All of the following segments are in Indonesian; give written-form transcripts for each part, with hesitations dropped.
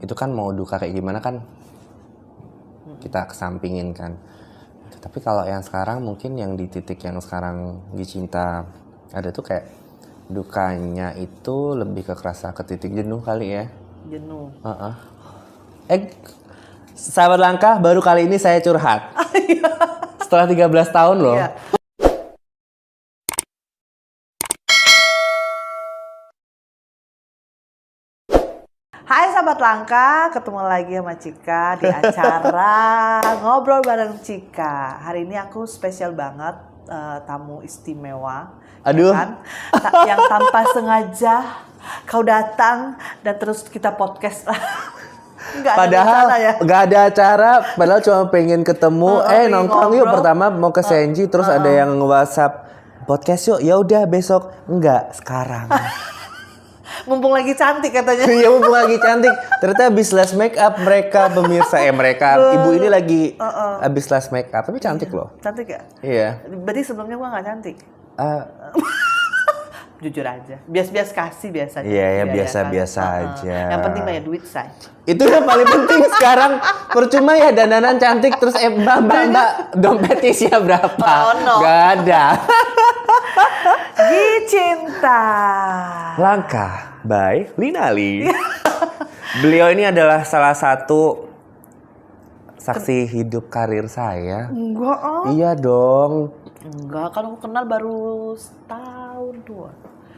itu kan mau duka kayak gimana kan kita kesampingin kan. Tapi kalau yang sekarang mungkin yang di titik yang sekarang Gicinta ada tuh kayak dukanya itu lebih ke kerasa ke titik jenuh kali ya. Jenuh. Sahabat Langkah, baru kali ini saya curhat. Setelah 13 tahun loh. Iya. Hai sahabat Langka, ketemu lagi sama Cika di acara Ngobrol bareng Cika. Hari ini aku spesial banget, tamu istimewa. Aduh. Ya kan? Yang tanpa sengaja kau datang dan terus kita podcast. Padahal nggak ada acara, padahal cuma pengen ketemu. Nongkrong yuk, pertama mau ke Senji, terus ada yang nge-WhatsApp podcast yuk. Ya udah besok, enggak sekarang. Mumpung lagi cantik katanya. Iya, mumpung lagi cantik. Ternyata habis les make up mereka pemirsa ibu ini lagi habis les make up, tapi cantik loh. Cantik ya? Iya. Berarti sebelumnya gua nggak cantik. Jujur aja, bias-bias kasih biasanya. Iya ya, biasa-biasa aja. Yang penting banyak duit, say. Itu yang paling penting sekarang. Percuma ya dandanan cantik terus mbak dompet isinya berapa? Oh, no. Gak ada. Gicinta. Langkah by Linali. Beliau ini adalah salah satu saksi hidup karir saya. Enggak, Iya dong. Enggak, kan aku kenal baru setahun, dua.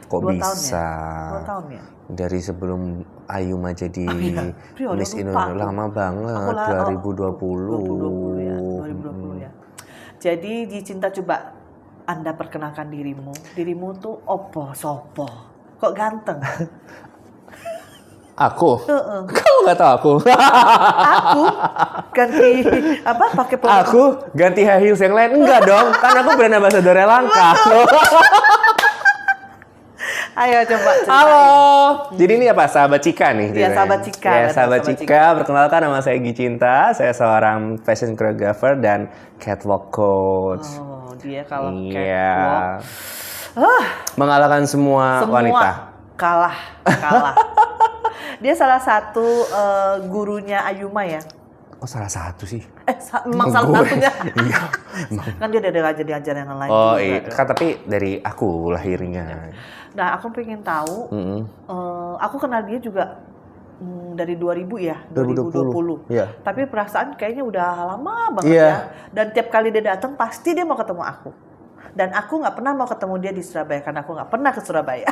Kok 2 bisa? Tahun ya? 2 tahun ya? Dari sebelum Ayuma jadi Miss lupa Indonesia, aku. lama banget, 2020. 2020 ya, 2020 ya. Jadi Gicinta, coba Anda perkenalkan dirimu. Dirimu tuh opo, sopo? Kok ganteng? Aku? Kamu nggak tahu aku? Aku ganti apa? Pakai produk. Aku ganti high heels yang lain? Enggak dong, kan aku brand ambassador Langkah. Ayo coba ceritain. Halo. Jadi ini apa? Sahabat Cika nih. Iya, sahabat Cika. Ya, sahabat Cika. Perkenalkan, nama saya Gicinta. Saya seorang fashion choreographer dan catwalk coach. Oh, dia kalau Iya. catwalk. Mengalahkan semua wanita. Kalah. Dia salah satu gurunya Ayuma ya. Oh, salah satu sih. Memang salah satunya. Iya. Kan dia ada diajar yang lain. Oh juga. iya, kan tapi dari aku lahirnya. Nah, aku pengen tahu. Aku kenal dia juga dari 2000 ya, 2020. Iya. Tapi perasaan kayaknya udah lama banget Iya. ya. Dan tiap kali dia datang pasti dia mau ketemu aku. Dan aku nggak pernah mau ketemu dia di Surabaya karena aku nggak pernah ke Surabaya.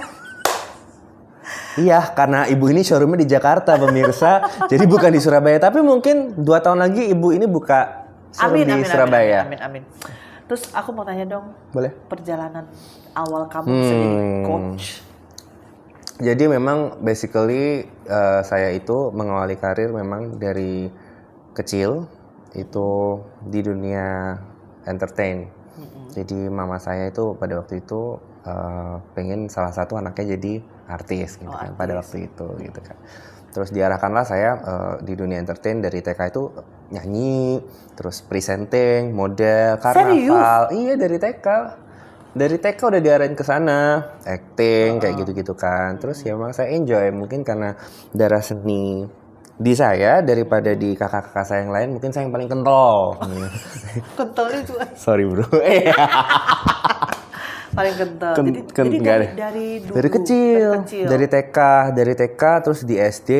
Iya, karena ibu ini showroomnya di Jakarta, pemirsa. Jadi bukan di Surabaya. Tapi mungkin 2 tahun lagi ibu ini buka showroom di Surabaya. Amin. Terus aku mau tanya dong. Boleh? Perjalanan awal kamu jadi coach. Jadi memang basically saya itu mengawali karir memang dari kecil itu di dunia entertain. Jadi mama saya itu pada waktu itu pengen salah satu anaknya jadi artis gitu kan, pada waktu itu gitu kan. Terus diarahkanlah saya di dunia entertain dari TK itu nyanyi, terus presenting, model, karnaval. Serius? Iya, dari TK. Dari TK udah diarahin ke sana, acting kayak gitu-gitu kan. Terus ya memang saya enjoy, mungkin karena darah seni di saya daripada di kakak-kakak saya yang lain, mungkin saya yang paling kental. Kentalnya itu. Sorry bro. Paling kental. Jadi dari kecil, dari TK terus di SD.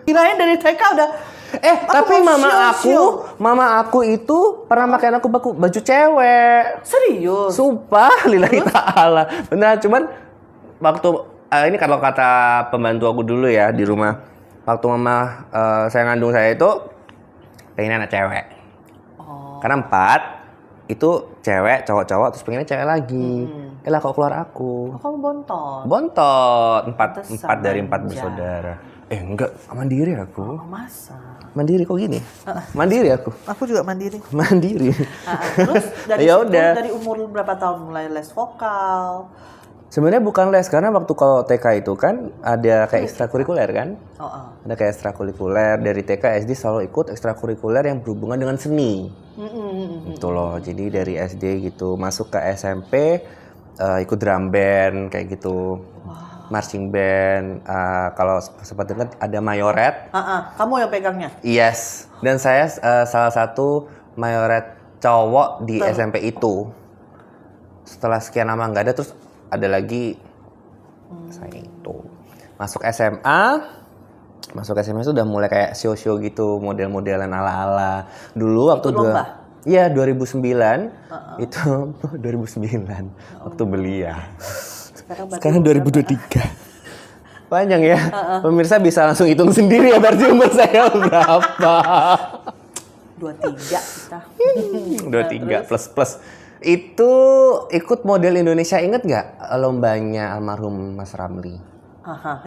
Kirain dari TK udah. Tapi mama aku itu pernah pakai aku baju cewek. Serius? Sumpah, lillahi ta'ala. Benar, cuman waktu ini kalau kata pembantu aku dulu ya di rumah, waktu mama saya ngandung saya itu pengen anak cewek. Karena 4 itu cewek, cowok-cowok, terus pengennya cewek lagi. Lah kok keluar aku. Kamu bontot. Bontot. 4 dari 4 bersaudara. Enggak, mandiri aku. Masa? Mandiri kok gini? Mandiri aku. Aku juga mandiri. Mandiri. Terus dari ya situ, udah. dari umur berapa tahun mulai les vokal? Sebenarnya bukan les, karena waktu kalau TK itu kan ada kayak ekstrakurikuler kan? Ada kayak ekstrakurikuler, dari TK SD selalu ikut ekstrakurikuler yang berhubungan dengan seni. Itu loh, jadi dari SD gitu masuk ke SMP ikut drum band kayak gitu. marching band. Kalau sempat dengar ada mayoret. Kamu yang pegangnya? Yes. Dan saya salah satu mayoret cowok di SMP itu. Setelah sekian lama nggak ada, terus ada lagi saya itu. Masuk SMA itu udah mulai kayak show-show gitu, model-modelan ala-ala. Dulu waktu Iya, 2009 itu 2009 waktu belia. Sekarang 2023. Panjang ya. Pemirsa bisa langsung hitung sendiri ya berarti umur saya berapa. 23 kita. 23 plus. Itu ikut model Indonesia, inget nggak lombanya almarhum Mas Ramli?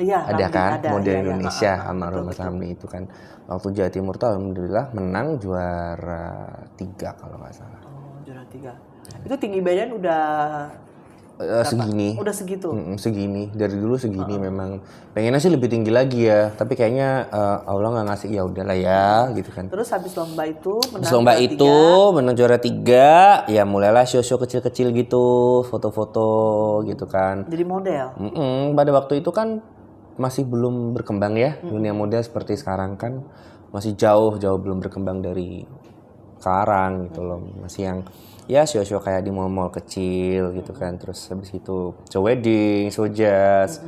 Iya, Ada Ramli, kan ada, model iya, Indonesia iya. almarhum Mas Ramli itu kan. Waktu Jawa Timur tuh alhamdulillah menang juara 3 kalau nggak salah. Oh, juara 3. Itu tinggi badan udah segini. Udah segitu. Segini. Dari dulu segini memang. Pengennya sih lebih tinggi lagi ya, tapi kayaknya Allah nggak ngasih, ya udahlah ya gitu kan. Terus habis lomba itu menang juara 3, ya mulailah show-show kecil-kecil gitu, foto-foto gitu kan. jadi model. Pada waktu itu kan masih belum berkembang ya, dunia model seperti sekarang kan masih jauh belum berkembang dari sekarang gitu loh. Masih yang ya show-show kayak di mall-mall kecil gitu kan. Terus habis itu show wedding, show jazz,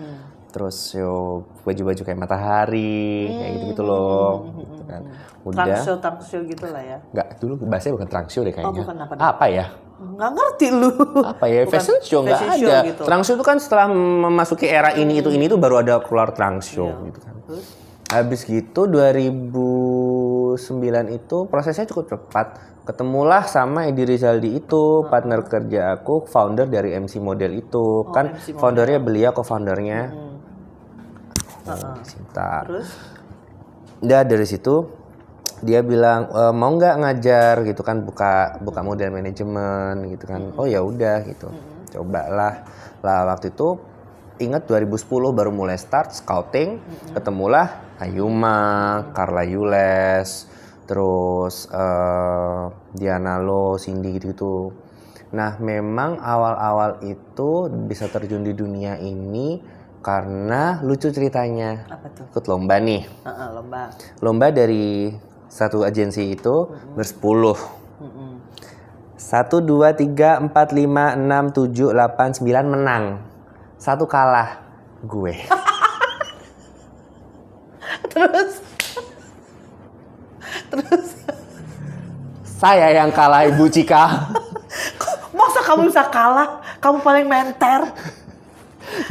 terus show baju-baju kayak matahari, kayak gitu-gitu loh gitu kan. Udah. Trunk show gitu lah ya. Enggak, dulu bahasanya bukan trunk show deh kayaknya. Bukan apa ya? Nggak ngerti lu. Apa ya? Fashion show nggak ada. Gitu. Trunk show itu kan setelah memasuki era ini itu baru ada keluar trunk show gitu kan. Terus? Habis gitu 2009 itu prosesnya cukup cepat. Ketemulah sama Edi Rizaldi itu, partner kerja aku, founder dari MC Model itu. Kan MC foundernya beliau, co-foundernya. Cinta. Terus? Udah dari situ dia bilang mau nggak ngajar gitu kan, buka model manajemen gitu kan. Oh ya udah gitu. Cobalah. Lah waktu itu ingat 2010 baru mulai start scouting, ketemulah Ayuma, Carla Yules, terus Diana Lo, Cindy gitu-gitu. Nah memang awal-awal itu bisa terjun di dunia ini karena lucu ceritanya. Apa tuh? Ikut lomba nih. Lomba dari satu agensi itu bersepuluh. 1, 2, 3, 4, 5, 6, 7, 8, 9 menang. 1 kalah. Gue. Terus saya yang kalah, Ibu Cika. Masa kamu bisa kalah? Kamu paling menter.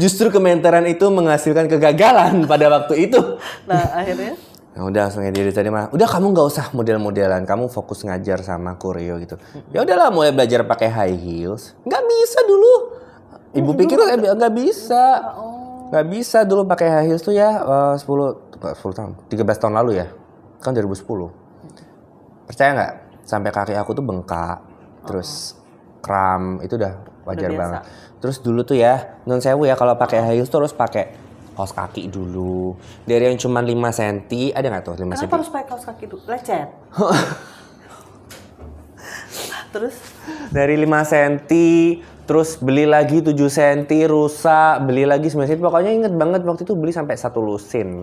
Justru kementeran itu menghasilkan kegagalan pada waktu itu. Nah akhirnya? Nah, udah langsung diri tadi mah. Udah kamu nggak usah model-modelan, kamu fokus ngajar sama koreo gitu. Ya udahlah mulai belajar pakai high heels. Nggak bisa dulu. Ibu pikir nggak bisa. Nggak bisa dulu pakai high heels tuh ya 10 tahun, 13 tahun lalu ya. Kan 2010. Percaya nggak? Sampai kaki aku tuh bengkak, terus kram, itu udah wajar banget. Terus dulu tuh ya, non sewu ya kalau pakai high heels terus pakai kaos kaki dulu. Dari yang cuma 5 cm, ada nggak tuh 5 cm? Kenapa harus pakai kaos kaki dulu? Lecet. Terus? Dari 5 cm, terus beli lagi 7 cm, rusak, beli lagi 9 cm. Pokoknya inget banget waktu itu beli sampai 1 lusin.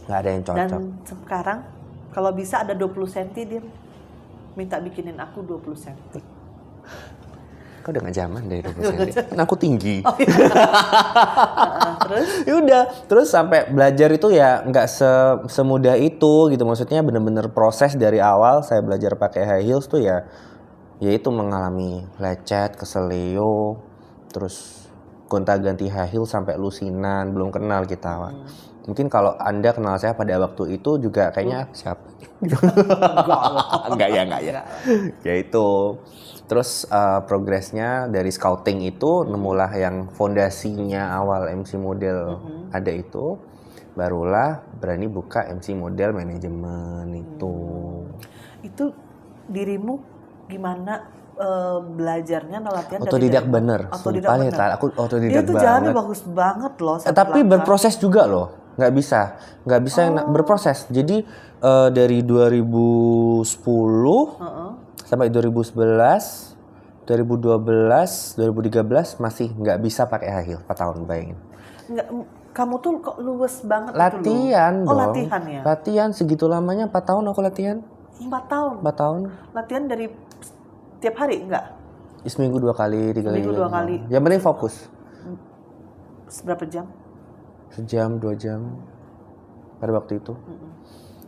Nggak ada yang cocok. Dan sekarang kalau bisa ada 20 cm dia minta bikinin aku 20 cm. Kau udah gak zaman dari 20 cm. Kan aku tinggi. Oh, iya. Terus? Yaudah, terus sampai belajar itu ya nggak semudah itu gitu. Maksudnya bener-bener proses dari awal saya belajar pakai high heels tuh ya itu mengalami lecet, keseleo, terus gonta-ganti high heels sampai lusinan, belum kenal kita. Mungkin kalau Anda kenal saya pada waktu itu juga kayaknya siapa? Enggak ya. Ya itu. Terus progresnya dari scouting itu nemulah yang fondasinya awal MC model ada itu, barulah berani buka MC model manajemen itu. Itu dirimu gimana belajarnya latihan otodidak bener. Sumpah nih, aku otodidak banget. Dia tuh jalannya bagus banget loh. Tapi berproses juga loh. Nggak bisa berproses. Jadi dari 2010 sampai 2011, 2012, 2013 masih nggak bisa pakai high heel 4 tahun, bayangin. Nggak, kamu tuh kok luwes banget Latihan gitu loh. Oh, dong. latihan ya? Latihan segitu lamanya 4 tahun aku latihan. 4 tahun. 4 tahun. Latihan dari tiap hari enggak? Seminggu 2 kali, 3 kali. Seminggu 2 kali. Yang penting fokus. Berapa jam? Sejam, 2 jam pada waktu itu.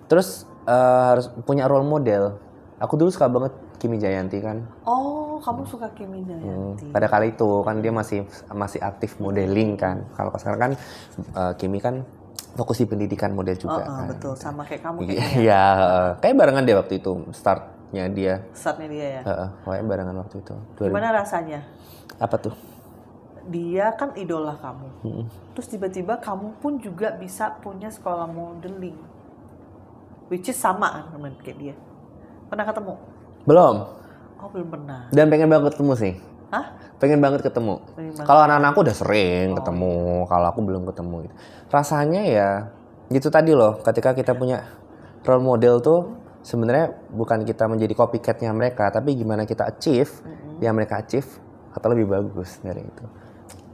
Terus harus punya role model. Aku dulu suka banget Kimi Jayanti kan. Oh, kamu suka Kimi Jayanti. Pada kali itu kan dia masih aktif modeling kan. Kalau sekarang kan Kimi kan fokus di pendidikan model juga kan. Betul, sama kayak kamu Iya, kayaknya. kayak barengan dia waktu itu startnya dia. Startnya dia ya. Kayak barengan waktu itu. Gimana rasanya? Apa tuh? Dia kan idola kamu. Terus tiba-tiba kamu pun juga bisa punya sekolah modeling. Which is sama kan kayak dia. Pernah ketemu? Belum. Oh, belum pernah. Dan pengen banget ketemu sih. Hah? Pengen banget ketemu. Kalau anak-anakku udah sering ketemu, kalau aku belum ketemu. Gitu. Rasanya ya gitu tadi loh, ketika kita punya role model tuh sebenarnya bukan kita menjadi copycat-nya mereka, tapi gimana kita achieve yang mereka achieve atau lebih bagus dari itu.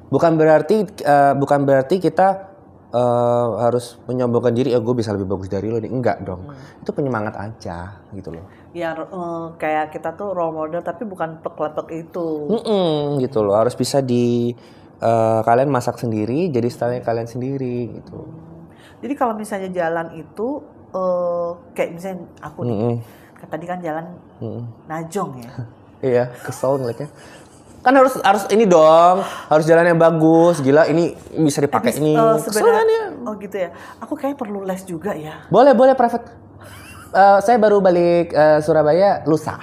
Bukan berarti kita harus menyombongkan diri, gue bisa lebih bagus dari lo. Enggak dong. Itu penyemangat aja gitu loh. Ya kayak kita tuh role model tapi bukan plek-plek itu. Gitu loh. Harus bisa kalian masak sendiri, jadi stylenya kalian sendiri gitu. Jadi kalau misalnya jalan itu kayak misalnya aku nih, tadi kan jalan najong ya. Iya, kesel ngeliatnya. Kan harus ini dong, harus jalan yang bagus. Gila, ini bisa dipakai ini. Kesel kan ya? Oh gitu ya. Aku kayaknya perlu les juga ya. Boleh private. Saya baru balik Surabaya lusa.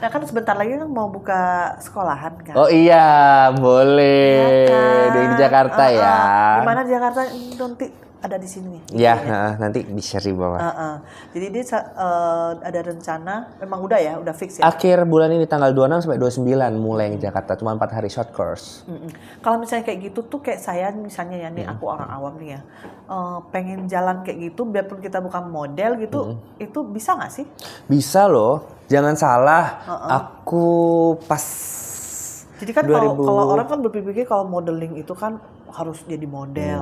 Nah kan sebentar lagi kan mau buka sekolahan kan. Oh iya, boleh. Ya kan? Di Jakarta ya. Di mana di Jakarta? Nanti ada di sini nih. Iya, nanti di-share di bawah. Jadi dia ada rencana, memang udah ya, udah fix ya. Akhir bulan ini tanggal 26 sampai 29 mulai di Jakarta, cuma 4 hari short course. Kalau misalnya kayak gitu tuh kayak saya misalnya ya nih, aku orang awam nih ya, pengen jalan kayak gitu, biarpun kita bukan model gitu, itu bisa nggak sih? Bisa loh, jangan salah. Aku pas. Jadi kan kalau orang kan berpikir kalau modeling itu kan harus jadi model,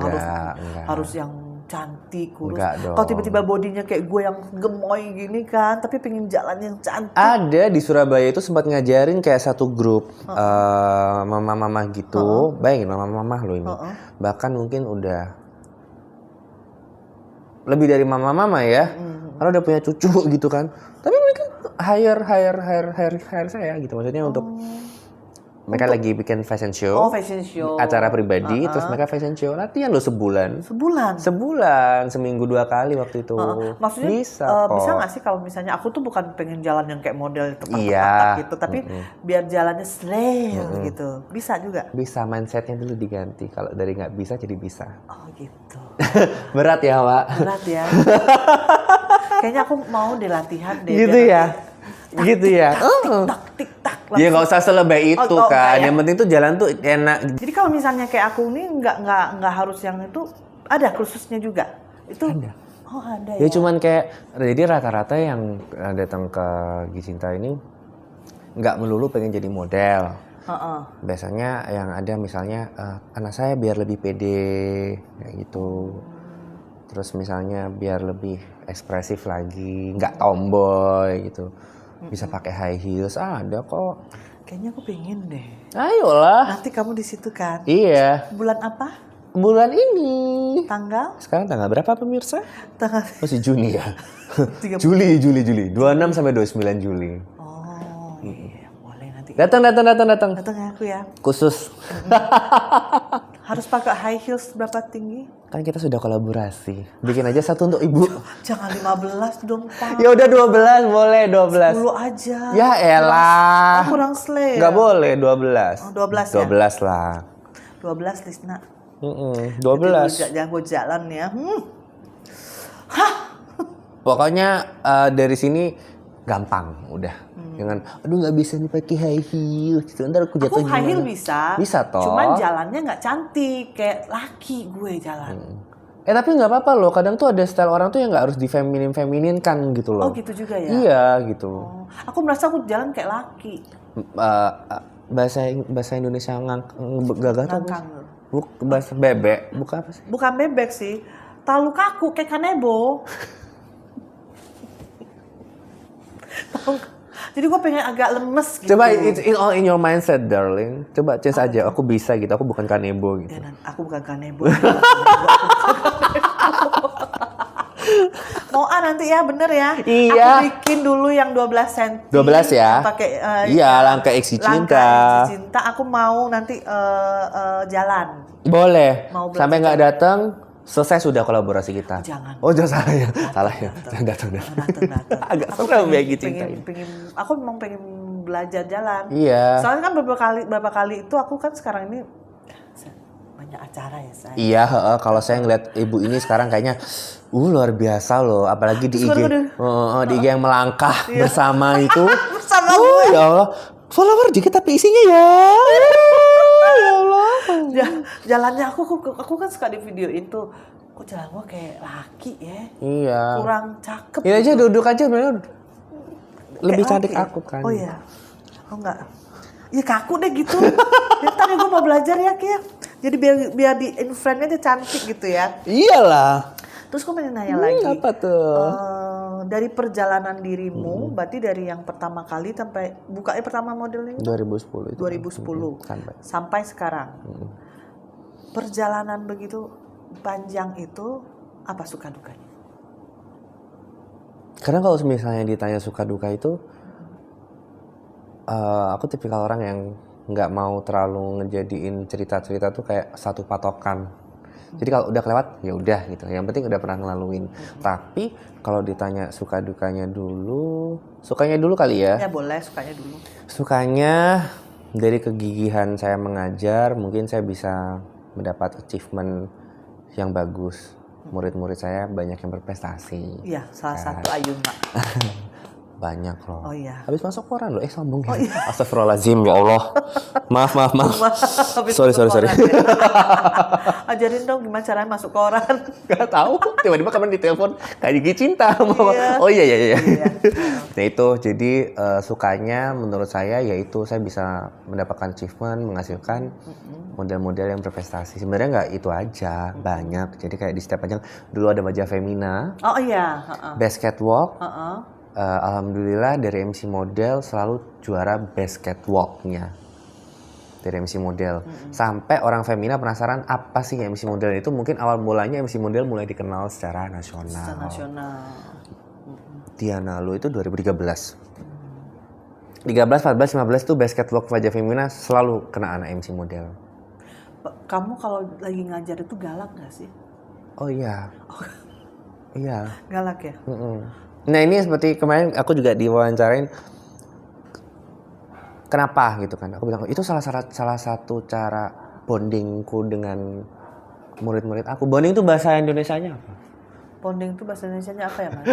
harus yang cantik, kurus. Kalau tiba-tiba bodinya kayak gue yang gemoy gini kan, tapi pengen jalan yang cantik. Ada di Surabaya itu sempat ngajarin kayak satu grup mama-mama gitu. Bayangin mama-mama loh ini. Bahkan mungkin udah lebih dari mama-mama ya. Karena udah punya cucu gitu kan. Tapi mereka hire saya gitu. Maksudnya untuk mereka lagi bikin fashion show. Oh, fashion show. Acara pribadi, terus mereka fashion show. Latihan loh sebulan. Sebulan, seminggu 2 kali waktu itu. Maksudnya bisa nggak sih kalau misalnya aku tuh bukan pengen jalan yang kayak model tepat gitu, tapi biar jalannya slay gitu. Bisa juga? Bisa, mindsetnya dulu diganti. Kalau dari nggak bisa jadi bisa. Oh gitu. Berat ya, Wak? Berat ya. Kayaknya aku mau latihan deh. Gitu ya? Gitu ya? Tik-tak. Ya nggak usah selebay itu kan. Yang penting tuh jalan tuh enak. Jadi kalau misalnya kayak aku nih nggak harus yang itu, ada kursusnya juga. Itu ada. Oh ada ya. Ya cuman kayak jadi rata-rata yang datang ke Gicinta ini nggak melulu pengen jadi model. Biasanya yang ada misalnya anak saya biar lebih pede kayak gitu. Terus misalnya biar lebih ekspresif lagi, nggak tomboy gitu. Bisa pakai high heels, ada kok. Kayaknya aku pengen deh. Ayolah. Nanti kamu di situ kan? Iya. Bulan apa? Bulan ini. Tanggal? Sekarang tanggal berapa pemirsa? Tanggal. Masih Juni ya? Juli. 26 sampai 29 Juli. Oh iya, boleh nanti. Datang. Datang ya aku ya. Khusus. Harus pakai high heels berapa tinggi? Kan kita sudah kolaborasi. Bikin aja satu untuk ibu. Jangan 15 dong, Pak. Ya udah 12, boleh 12. 10 aja. Ya elah. Kurang slay. Nggak boleh 12. Oh, 12 ya? 12 lah. 12 Lisna. 12. Jangan gue jalan ya. Pokoknya dari sini gampang udah. Jangan, aduh nggak bisa nih pakai high heels. Ntar aku jatuh high heel bisa. Bisa toh. Cuman jalannya nggak cantik kayak laki gue jalan. Tapi nggak apa-apa loh. Kadang tuh ada style orang tuh yang nggak harus di feminin kan gitu loh. Oh gitu juga ya. Iya gitu. Oh, aku merasa aku jalan kayak laki. Bahasa Indonesia gagah tuh. bahasa bebek, bukan apa sih? Bukan bebek sih, terlalu kaku kayak kanebo. Tahu nggak? Jadi gue pengen agak lemes gitu. Coba it's all in your mindset, darling. Coba chance aja, aku bisa gitu, aku bukan kanebo gitu. Aku bukan kanebo. Mau nanti ya, bener ya. Iya. Aku bikin dulu yang 12 cm. 12 ya? Pakai iya, langkah Iksi Cinta. Langkah Iksi Cinta. Aku mau nanti jalan. Boleh. Mau sampai nggak datang, selesai sudah kolaborasi kita. Jangan. Oh, jangan salah ya. Salah ya. Jangan datang. Agak serem ya Iksi Cinta. Aku memang pengen belajar jalan. Iya. Soalnya kan beberapa kali itu aku kan sekarang ini banyak acara ya saya. Iya, kalau saya ngeliat ibu ini sekarang kayaknya luar biasa loh, apalagi di IG. Di IG yang melangkah bersama itu. Bersama gue. Ya Allah, follower dikit tapi isinya ya. Ya Allah. Jalannya aku kan suka di videoin tuh. Kok jalan gue kayak laki ya? Iya. Kurang cakep. Ini aja duduk aja bener. Lebih cantik laki. aku kan. Oh iya. Oh enggak. Ya kaku deh gitu. Ntar gue mau belajar ya Ki. Jadi biar di influence aja cantik gitu ya. Iyalah. Terus gue pengen nanya lagi. Apa tuh? Dari perjalanan dirimu, berarti dari yang pertama kali sampai bukanya pertama modelnya 2010 itu. 2010 sampai sekarang. Perjalanan begitu panjang itu apa suka dukanya? Karena kalau misalnya ditanya suka duka itu, aku tipikal orang yang nggak mau terlalu ngejadiin cerita-cerita tuh kayak satu patokan. Jadi kalau udah kelewat ya udah gitu. Yang penting udah pernah ngelaluin. Tapi kalau ditanya suka dukanya dulu, sukanya dulu kali ya. Ya boleh, sukanya dulu. Sukanya dari kegigihan saya mengajar, mungkin saya bisa mendapat achievement yang bagus. Murid-murid saya banyak yang berprestasi. Iya, salah satu Ayuna. Banyak loh. Oh iya. Habis masuk koran loh, sombong ya. Oh, iya. Astagfirullahaladzim, ya Allah. Maaf. Habis sorry. masuk koran, ya. Ajarin dong gimana caranya masuk koran. Gak tahu. Tiba-tiba kemarin ditelepon kayak Gigi Cinta. Iya. Oh iya. Nah itu jadi sukanya menurut saya yaitu saya bisa mendapatkan achievement, menghasilkan model-model yang berprestasi. Sebenarnya nggak itu aja, banyak. Jadi kayak di setiap ajang dulu ada majalah Femina. Oh iya. Best Catwalk. Alhamdulillah dari MC Model selalu juara Best Catwalk-nya. Dari MC Model. Sampai orang Femina penasaran apa sih MC Model itu. Mungkin awal mulanya MC Model mulai dikenal secara nasional. Secara nasional. Diana Lu itu 2013. 13, 14, 15 tuh Best Catwalk Wajah Femina selalu kena anak MC Model. Kamu kalau lagi ngajar itu galak gak sih? Oh iya. Iya. Galak ya? Nah ini seperti kemarin aku juga diwawancarain. Kenapa gitu kan? Aku bilang itu salah satu cara bondingku dengan murid-murid aku. Bonding itu bahasa Indonesianya apa? Bonding itu bahasa Indonesianya apa ya Mas?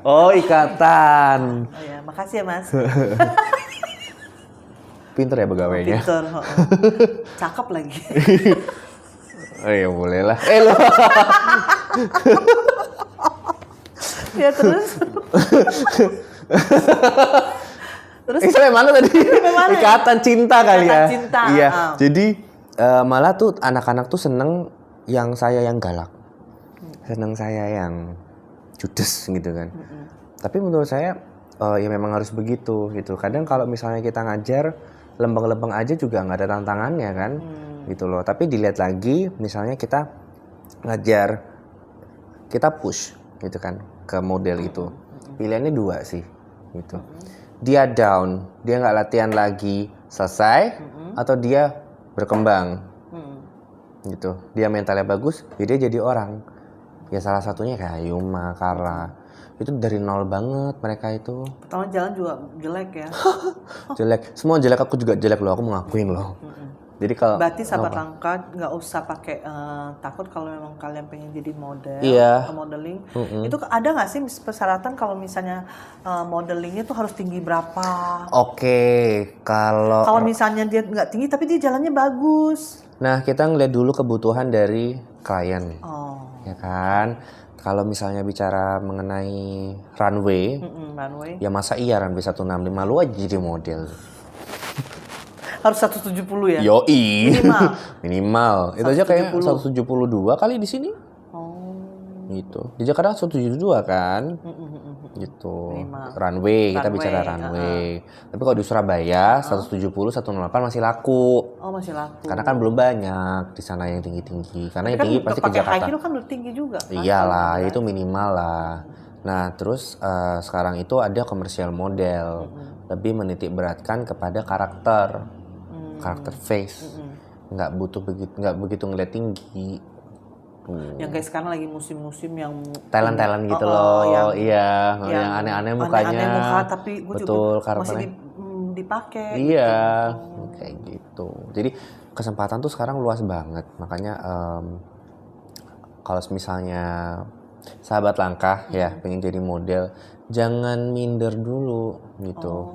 Oh ikatan. Oh ya, makasih ya Mas. Pinter ya pegawainya. Pinter. Cakep lagi. Oh iya boleh lah. Lo. Ya terus. Terus sampai mana tadi? Ikatan cinta kali ya. Ikatan cinta. Iya. Jadi malah tuh anak-anak tuh seneng yang saya yang galak. Seneng saya yang judes gitu kan. Tapi menurut saya ya memang harus begitu gitu. Kadang kalau misalnya kita ngajar lempeng-lempeng aja juga nggak ada tantangannya kan. Gitu loh. Tapi dilihat lagi misalnya kita ngajar, kita push gitu kan ke model itu. Pilihannya dua sih gitu. Dia down, dia nggak latihan lagi, selesai, atau dia berkembang, gitu. Dia mentalnya bagus, ya dia jadi orang. Ya salah satunya kayak Yuma, Carla, itu dari nol banget mereka itu. Pertama jalan juga jelek ya. Jelek, semua jelek, aku juga jelek loh, aku mengakuin loh. Jadi kalau berarti sahabat langka nggak usah pakai takut kalau memang kalian pengen jadi model, modeling. Itu ada nggak sih persyaratan kalau misalnya modelingnya tuh harus tinggi berapa? Oke, kalau misalnya dia nggak tinggi tapi dia jalannya bagus. Nah kita ngeliat dulu kebutuhan dari klien, ya kan? Kalau misalnya bicara mengenai runway, ya masa iya runway 165 lu aja jadi model. Harus 170 ya? Yoi. Minimal. Minimal. Itu aja kayak 170. 172 kali di sini. Oh. Gitu. Di Jakarta 172 kan. Gitu. Minimal. Runway, kita Runway, bicara runway. Tapi kalau di Surabaya 170, 108 masih laku. Oh, masih laku. Karena kan belum banyak di sana yang tinggi-tinggi. Karena yang Tapi tinggi kan pasti ke pakai high Jakarta. heel kan udah tinggi juga. Kan? Iyalah, Kalau itu minimal lah. Nah, terus sekarang itu ada komersial model. Lebih menitik beratkan kepada karakter. Karakter face. Nggak begitu ngeliat tinggi. yang kayak sekarang lagi musim-musim yang Talent gitu loh. yang yang aneh-aneh mukanya. aneh-aneh muka tapi gue betul, juga masih karakternya. dipakai. Iya, kayak gitu. Jadi kesempatan tuh sekarang luas banget. Makanya kalau misalnya sahabat langkah ya pengen jadi model, jangan minder dulu gitu.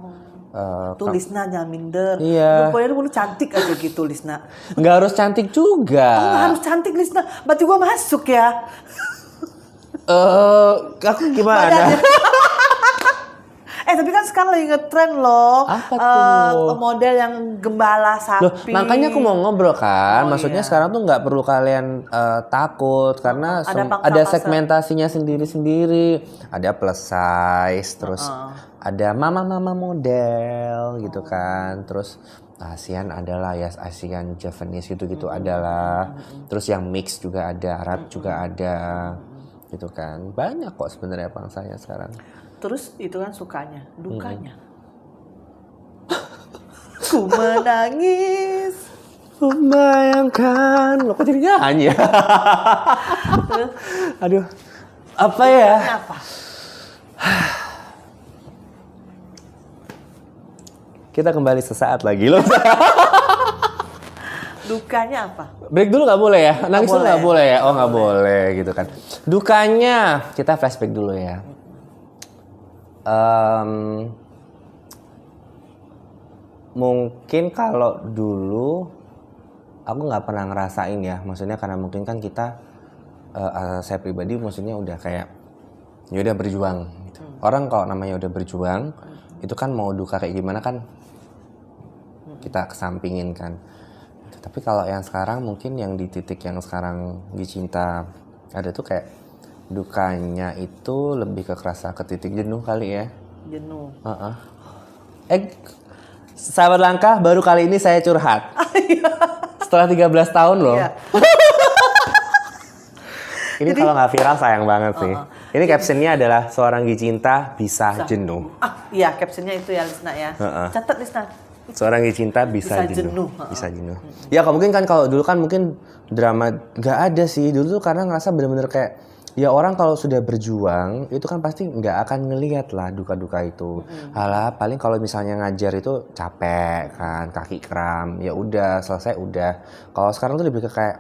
Tuh Lisna jangan minder. Iya. Pokoknya lu cantik aja gitu Lisna. Nggak harus cantik juga. Oh, nggak harus cantik Lisna. Berarti gua masuk ya. Aku gimana? Tapi kan sekarang lagi ngetren loh. Apa tuh? Model yang gembala sapi. Loh, makanya aku mau ngobrol kan. Oh, Maksudnya iya. sekarang tuh nggak perlu kalian takut karena Ada pangsa ada pasar. segmentasinya sendiri-sendiri. Ada plus size, terus ada mama-mama model gitu kan. Terus Asian adalah ya Asian Japanese gitu-gitu adalah. Terus yang mix juga ada, Arab juga ada. Gitu kan. Banyak kok sebenarnya pangsanya sekarang. Terus itu kan sukanya, dukanya. Ku menangis. Membayangkan, lo kok jadi nyanyi ya? Aduh, apa ya? Apa? Kita kembali sesaat lagi loh. Dukanya apa? Break dulu nggak boleh ya? Nangis dulu nggak boleh ya? Oh nggak Nggak boleh gitu kan. Dukanya, kita flashback dulu ya. Mungkin kalau dulu aku nggak pernah ngerasain ya, maksudnya karena mungkin kan kita saya pribadi maksudnya udah kayak ya udah berjuang gitu. Orang kalau namanya udah berjuang itu kan mau duka kayak gimana kan kita kesampingin kan. Tapi kalau yang sekarang mungkin yang di titik yang sekarang di cinta ada tuh kayak dukanya itu lebih ke kerasa ke titik jenuh kali ya. Jenuh. Sahabat langkah baru kali ini saya curhat. Setelah 13 tahun loh. Iya. Ini kalau nggak viral sayang banget sih. Ini captionnya adalah seorang gicinta bisa jenuh. Iya captionnya itu ya Lisna ya. Catat Lisna. Seorang gicinta bisa jenuh. Bisa jenuh. Ya mungkin kan kalau dulu kan mungkin drama nggak ada sih. Dulu tuh karena ngerasa bener-bener kayak ya orang kalau sudah berjuang itu kan pasti nggak akan ngelihat lah duka-duka itu. Halah paling kalau misalnya ngajar itu capek kan, kaki kram, ya udah selesai udah. Kalau sekarang tuh lebih ke kayak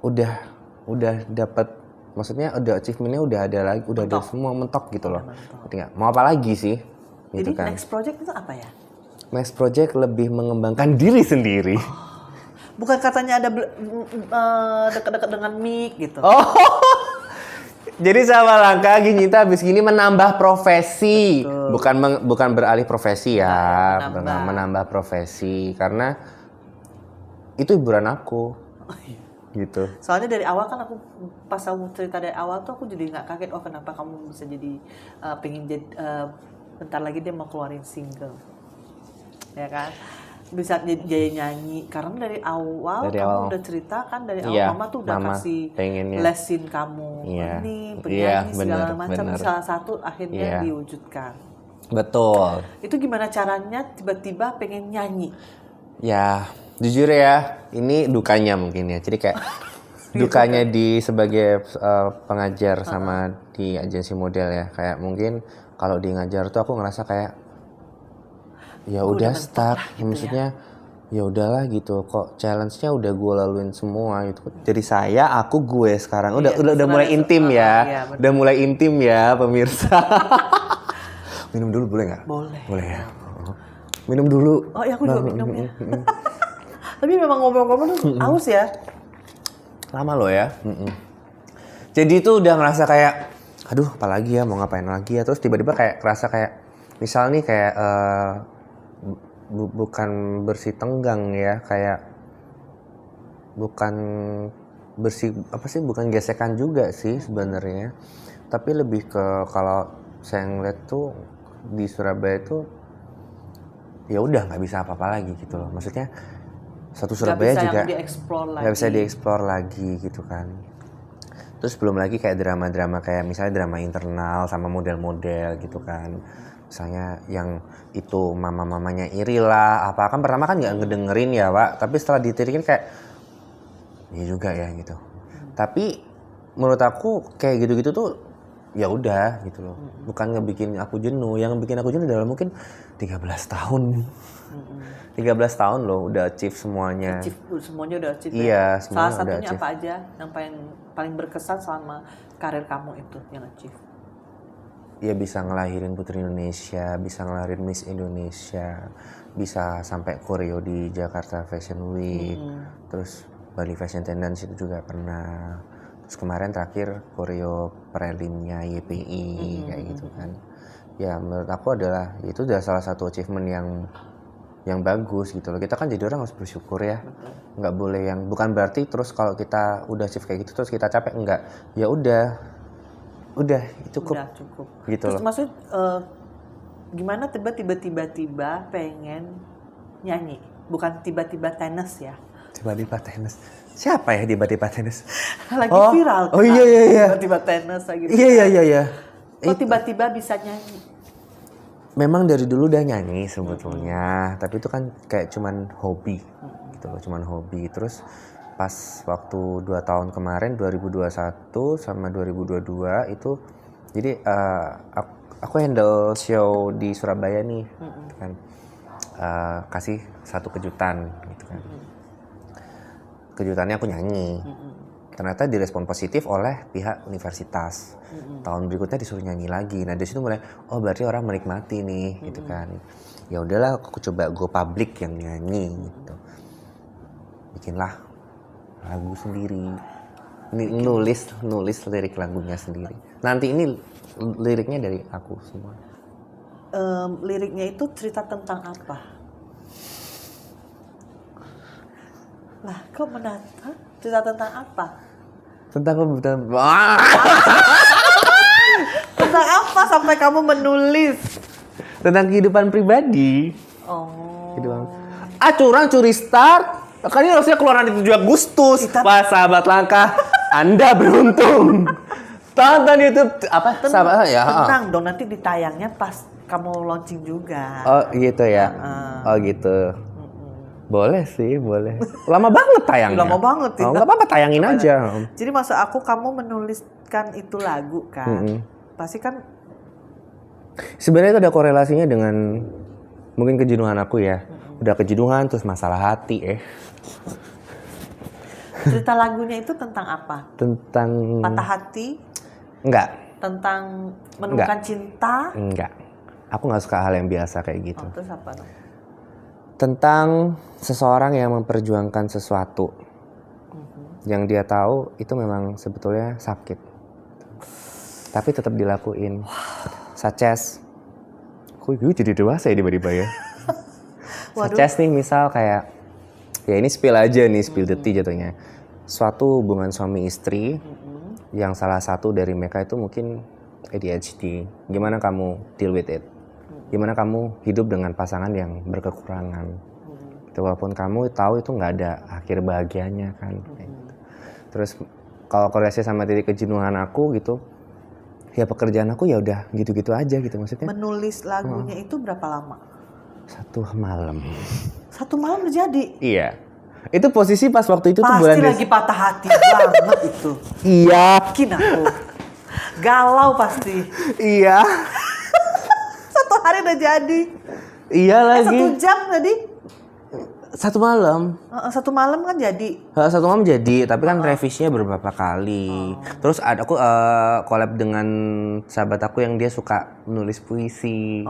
udah dapat, maksudnya udah achievementnya udah ada lagi, udah ada semua mentok gitu loh. Ngerti nggak? Mau apa lagi sih? Gitu Jadi kan. next project itu apa ya? Next project lebih mengembangkan diri sendiri. Bukan katanya ada dekat-dekat dengan mic gitu. Oh, jadi sama langkah Gicinta habis gini menambah profesi, bukan beralih profesi ya, menambah profesi karena itu hiburan aku, gitu. Soalnya dari awal kan aku pas kamu cerita dari awal tuh aku jadi nggak kaget kenapa kamu bisa jadi pengen jadi bentar lagi dia mau keluarin single, ya kan? Bisa jadi nyanyi karena dari awal kamu udah cerita kan dari awal mama tuh udah kasih lesin kamu ini penyanyi segala macam salah satu akhirnya diwujudkan. Betul. Itu gimana caranya tiba-tiba pengen nyanyi? Ya jujur ya ini dukanya mungkin ya, jadi kayak dukanya di sebagai pengajar sama di agensi model ya, kayak mungkin kalau di ngajar tuh aku ngerasa kayak ya udah stuck gitu maksudnya ya udahlah gitu, kok challenge-nya udah gue laluin semua gitu. Jadi gue sekarang udah mulai intim ya. Udah mulai intim ya pemirsa. Minum dulu boleh nggak? Boleh ya. Minum dulu. Oh iya aku juga minum ya. Tapi memang ngomong-ngomong tuh haus ya. Lama loh ya. Jadi itu udah ngerasa kayak aduh apalagi ya, mau ngapain lagi ya, terus tiba-tiba kayak kerasa kayak misal nih kayak bukan bersih tenggang ya, kayak bukan bersih apa sih, bukan gesekan juga sih sebenarnya, tapi lebih ke kalau saya ngeliat tuh di Surabaya tuh ya udah nggak bisa apa-apa lagi gitu loh, maksudnya satu Surabaya juga nggak bisa dieksplor lagi gitu kan. Terus belum lagi kayak drama-drama kayak misalnya drama internal sama model-model gitu kan, misalnya yang itu mama-mamanya iri lah apa kan, pertama kan nggak ngedengerin ya Pak, tapi setelah ditirikin kayak iya juga ya gitu. Tapi menurut aku kayak gitu-gitu tuh ya udah gitu loh, bukan ngebikin aku jenuh. Yang bikin aku jenuh adalah mungkin 13 tahun 13 tahun loh udah achieve semuanya. Semuanya udah achieve. Iya, Salah semuanya udah satunya achieve. apa aja yang paling berkesan selama karir kamu itu yang achieve? Ya bisa ngelahirin Putri Indonesia, bisa ngelahirin Miss Indonesia, bisa sampai koreo di Jakarta Fashion Week, terus Bali Fashion Tendency itu juga pernah. Terus kemarin terakhir koreo prelimnya YPI kayak gitu kan. Ya menurut aku adalah itu udah salah satu achievement yang bagus gitu loh. Kita kan jadi orang harus bersyukur ya. Nggak boleh yang bukan berarti terus kalau kita udah achieve kayak gitu terus kita capek, enggak. Ya udah cukup. Udah cukup. Gitu Terus loh. maksud gimana tiba-tiba pengen nyanyi? Bukan tiba-tiba tenis ya? Tiba-tiba tenis. Siapa ya tiba-tiba tenis? Lagi viral kan? Oh iya. Tiba-tiba tenis lagi. Iya. Kok tiba-tiba bisa nyanyi? Memang dari dulu udah nyanyi sebetulnya, tapi itu kan kayak cuman hobi gitu loh, cuman hobi. Terus pas waktu 2 tahun kemarin 2021 sama 2022 itu jadi aku handle show di Surabaya nih gitu kan. Kasih satu kejutan gitu kan. Kejutannya aku nyanyi. Ternyata direspon positif oleh pihak universitas. Tahun berikutnya disuruh nyanyi lagi. Nah dari situ mulai, oh berarti orang menikmati nih, gitu kan. Ya udahlah, aku coba go public yang nyanyi, gitu. Bikinlah lagu sendiri, nulis lirik lagunya sendiri. Nanti ini liriknya dari aku semua. Liriknya itu cerita tentang apa? Lah, kok menata? Cerita tentang apa? Tentang kebutuhan. Tentang apa sampai kamu menulis? Tentang kehidupan pribadi. Oh. Curang curi start. Kan ini harusnya keluaran di 7 Agustus. Wah, sahabat langka, Anda beruntung. Tonton YouTube apa? Sahabat ya. Tenang dong, nanti ditayangnya pas kamu launching juga. Oh gitu ya. Oh gitu. Boleh sih, boleh. Lama banget tayangnya. Lama banget ya. Nggak apa-apa, tayangin aja. Jadi maksud aku kamu menuliskan itu lagu kan, pasti kan. Sebenarnya itu ada korelasinya dengan mungkin kejenuhan aku ya. Udah kejenuhan terus masalah hati Cerita lagunya itu tentang apa? Tentang patah hati? Enggak. Tentang menemukan cinta? Enggak. Aku nggak suka hal yang biasa kayak gitu. Terus apa dong? Tentang seseorang yang memperjuangkan sesuatu yang dia tahu itu memang sebetulnya sakit, tapi tetap dilakuin. Such as, kok gue jadi dewasa ya tiba-tiba ya. Such as nih misal kayak, ya ini spill aja nih, spill the tea jatuhnya. Suatu hubungan suami istri yang salah satu dari mereka itu mungkin ADHD. Gimana kamu deal with it? Gimana kamu hidup dengan pasangan yang berkekurangan? Gitu, walaupun kamu tahu itu nggak ada akhir bahagianya kan. Gitu. Terus kalau korelasi sama titik kejenuhan aku gitu, ya pekerjaan aku ya udah gitu-gitu aja gitu maksudnya. Menulis lagunya itu berapa lama? 1 malam. 1 malam udah jadi? Iya. Itu posisi pas waktu itu pasti tuh bulan Pasti lagi patah hati banget itu. Iya. Yakin aku. Galau pasti. Iya. 1 hari udah jadi. Iya lagi. 1 jam tadi? 1 malam. 1 malam kan jadi. 1 malam jadi, tapi kan revisinya beberapa kali. Terus aku collab dengan sahabat aku yang dia suka menulis puisi.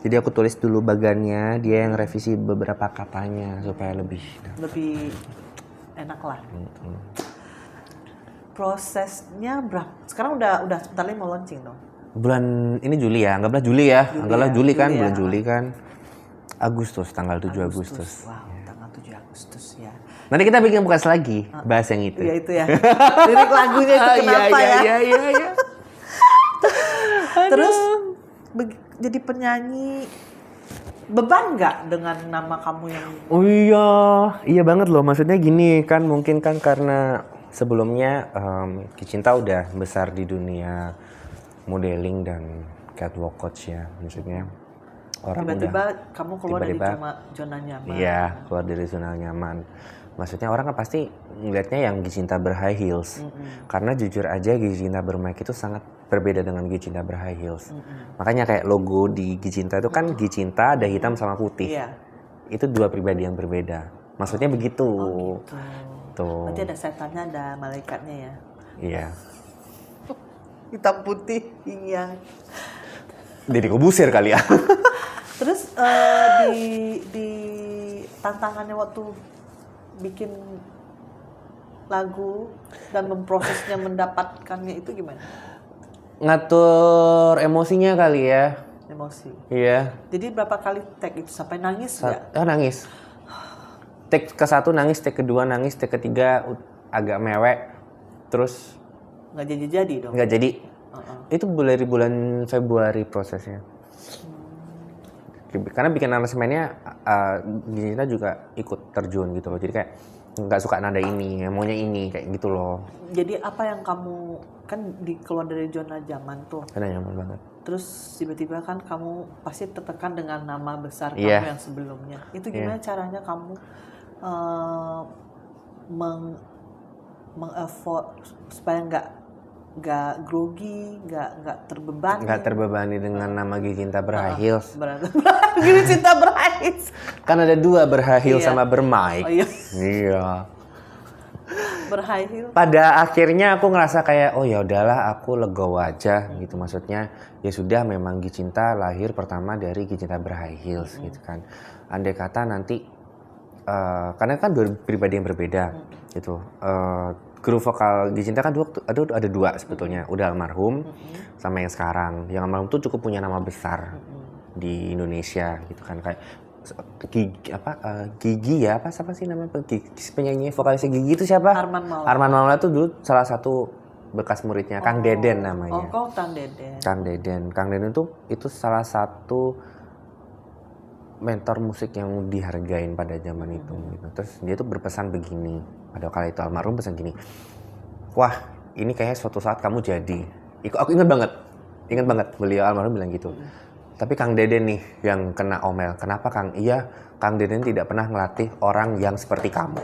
Jadi aku tulis dulu bagannya, dia yang revisi beberapa katanya supaya lebih enak lah. Prosesnya berapa? Sekarang udah sebentar lagi mau launching dong. Bulan ini Juli ya, anggaplah Juli ya. Anggaplah Juli kan, bulan Juli kan. Agustus, tanggal 7 Agustus. Wow, tanggal 7 Agustus ya. Nanti kita bikin podcast lagi, bahas yang itu. Iya itu ya. Lirik lagunya itu kenapa ya? Iya. Terus jadi penyanyi beban nggak dengan nama kamu yang Oh iya banget loh. Maksudnya gini kan, mungkin kan karena sebelumnya Gicinta udah besar di dunia modeling dan catwalk coach ya. Maksudnya orang tiba-tiba udah kamu keluar dari zona nyaman. Iya, keluar dari zona nyaman. Maksudnya orang kan pasti ngelihatnya yang Gicinta berhigh heels. Karena jujur aja Gicinta bermic itu sangat berbeda dengan Gicinta berhigh heels. Makanya kayak logo di Gicinta itu kan Gicinta ada hitam sama putih. Iya. Itu dua pribadi yang berbeda. Maksudnya begitu. Gitu. Tuh. Berarti ada setannya, ada malaikatnya ya. Iya. Hitam putih, yin yang. Jadi Kobusir kali ya. Terus di tantangannya waktu bikin lagu dan memprosesnya mendapatkannya itu gimana? Ngatur emosinya kali ya. Emosi. Iya. Jadi berapa kali take itu sampai nangis nggak? Nangis. Take ke-1 nangis, take ke-2 nangis, take ke-3 agak mewek. Terus Nggak jadi dong? nggak jadi. Itu dari bulan Februari prosesnya. Karena bikin aransemennya Gicinta juga ikut terjun gitu loh. Jadi kayak nggak suka nada ini, maunya ini kayak gitu loh. Jadi apa yang kamu kan keluar dari zona zaman tuh. Karena nyaman banget. Terus tiba-tiba kan kamu pasti tertekan dengan nama besar kamu yang sebelumnya. Itu gimana caranya kamu meng-afford supaya nggak grogi, nggak terbebani. Nggak terbebani dengan nama Gicinta berhigh heels. Gicinta berhigh heels. Kan ada 2, berhigh heels sama bermic. Oh iya. Iya. Berhigh heels. Pada akhirnya aku ngerasa kayak oh ya udahlah aku legowo aja gitu. Maksudnya ya sudah memang Gicinta lahir pertama dari Gicinta berhigh heels gitu kan. Andai kata nanti karena kan dua pribadi yang berbeda gitu. Guru vokal Gicinta kan ada 2 sebetulnya, udah almarhum sama yang sekarang. Yang almarhum tuh cukup punya nama besar di Indonesia gitu kan, kayak Gigi ya, siapa sih nama penyanyi vokalisnya Gigi itu siapa? Arman Maulana tuh dulu salah satu bekas muridnya Kang Deden namanya. Kang Deden. Kang Deden itu salah satu mentor musik yang dihargain pada zaman itu gitu. Terus dia tuh berpesan begini, pada kala itu almarhum pesan gini, wah ini kayaknya suatu saat kamu jadi. Aku ingat banget beliau almarhum bilang gitu. Tapi Kang Deden nih yang kena omel. Kenapa Kang? Iya, Kang Deden tidak pernah ngelatih orang yang seperti kamu.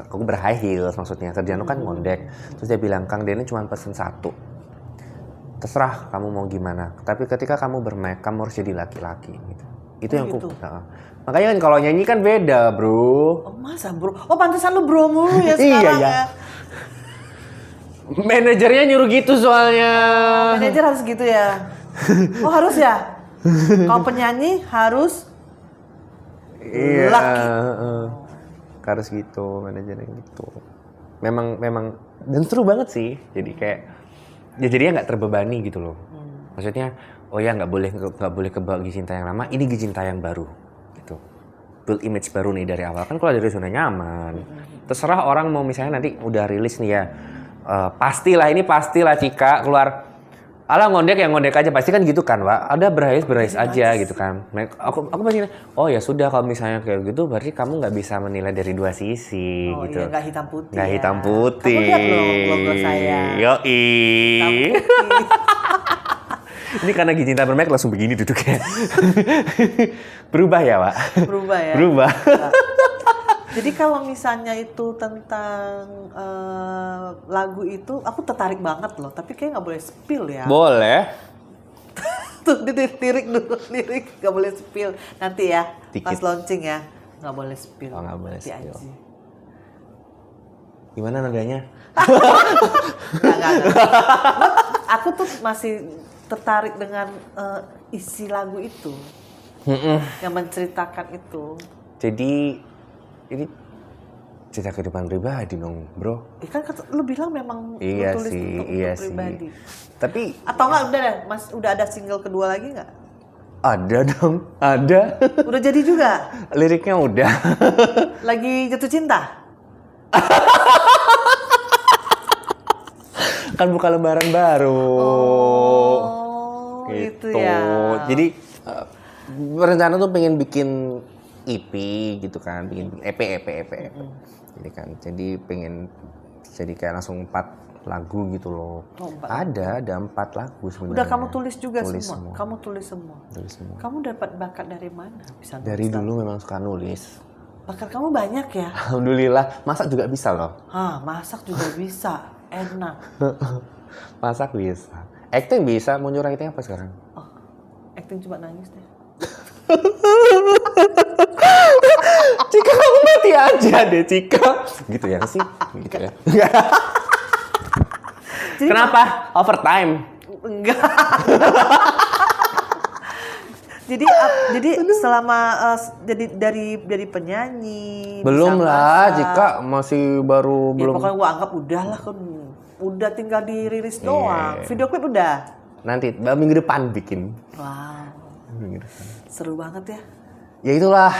Aku berhigh heels maksudnya, kerjaan lu kan ngondek. Terus dia bilang, Kang Deden cuma pesen 1. Terserah kamu mau gimana. Tapi ketika kamu bermic, kamu harus jadi laki-laki. Gitu. Itu yang aku. Makanya kan kalau nyanyi kan beda, bro. Oh, masa bro? Oh pantesan lu bro mulu ya sekarang iya. Ya. Manajernya nyuruh gitu soalnya. Manajer harus gitu ya? Oh harus ya? Kalau penyanyi harus laki. Harus gitu, manajernya gitu. Memang dan seru banget sih. Jadi kayak ya jadinya nggak terbebani gitu loh. Maksudnya oh ya nggak boleh kebawa Gicinta yang lama, ini Gicinta yang baru gitu. Build image baru nih dari awal, kan kalau dari zona nyaman. Terserah orang mau misalnya nanti udah rilis nih ya, pastilah Cika keluar ala ngondek aja, pasti kan gitu kan Pak, ada berhais aja gitu kan. Aku pasti oh ya sudah, kalau misalnya kayak gitu berarti kamu nggak bisa menilai dari 2 sisi gitu. Iya, nggak hitam putih. Nggak hitam putih. Kamu lihat logo saya. Yoi. Ini karena Gicinta bermic langsung begini duduknya. Berubah ya, Pak? Berubah ya? Berubah. Jadi kalau misalnya itu tentang lagu itu, aku tertarik banget loh. Tapi kayaknya nggak boleh spill ya. Boleh. Tuh, lirik nggak boleh spill. Nanti ya, Dikit. pas launching ya, nggak boleh spill. Oh, nggak boleh Nanti spill. aja. Gimana nadanya? Nggak. Aku tuh masih tertarik dengan isi lagu itu. Yang menceritakan itu. Jadi ini cerita kehidupan pribadi dong, bro. Kan lu bilang memang Iya lu tulis sih, untuk iya pribadi. sih. Tapi atau enggak udah ada single kedua lagi nggak? Ada dong, ada. Udah jadi juga? Liriknya udah. Lagi jatuh cinta? Kan buka lembaran baru. Oh, gitu ya. Jadi rencana tuh pengen bikin EP gitu kan, bikin EP. Jadi kan, jadi pengen jadi kayak langsung 4 lagu gitu loh. Oh, 4 ada 4 lagu sebenarnya. Udah kamu tulis juga Tulis semua? Kamu tulis semua? Tulis semua. Kamu dapat bakat dari mana? Bisa Dari nulis dulu memang suka nulis. Bakat kamu banyak ya? Alhamdulillah, masak juga bisa loh. Masak juga bisa. Enak. Masak bisa. Acting bisa, mau nyuruh acting apa sekarang? Oh, acting cuma nangis deh. Cika kamu mati aja deh Cika. Gitu ya sih? Gitu ya. Jadi, Kenapa? Overtime. enggak. jadi selama jadi dari penyanyi Belum bisa lah, masak. Cika masih baru Ya belum. pokoknya gua anggap udah lah kan. Udah tinggal dirilis doang. Video klip udah. Nanti minggu depan bikin. Wow. Minggu depan. Seru banget ya. Ya itulah.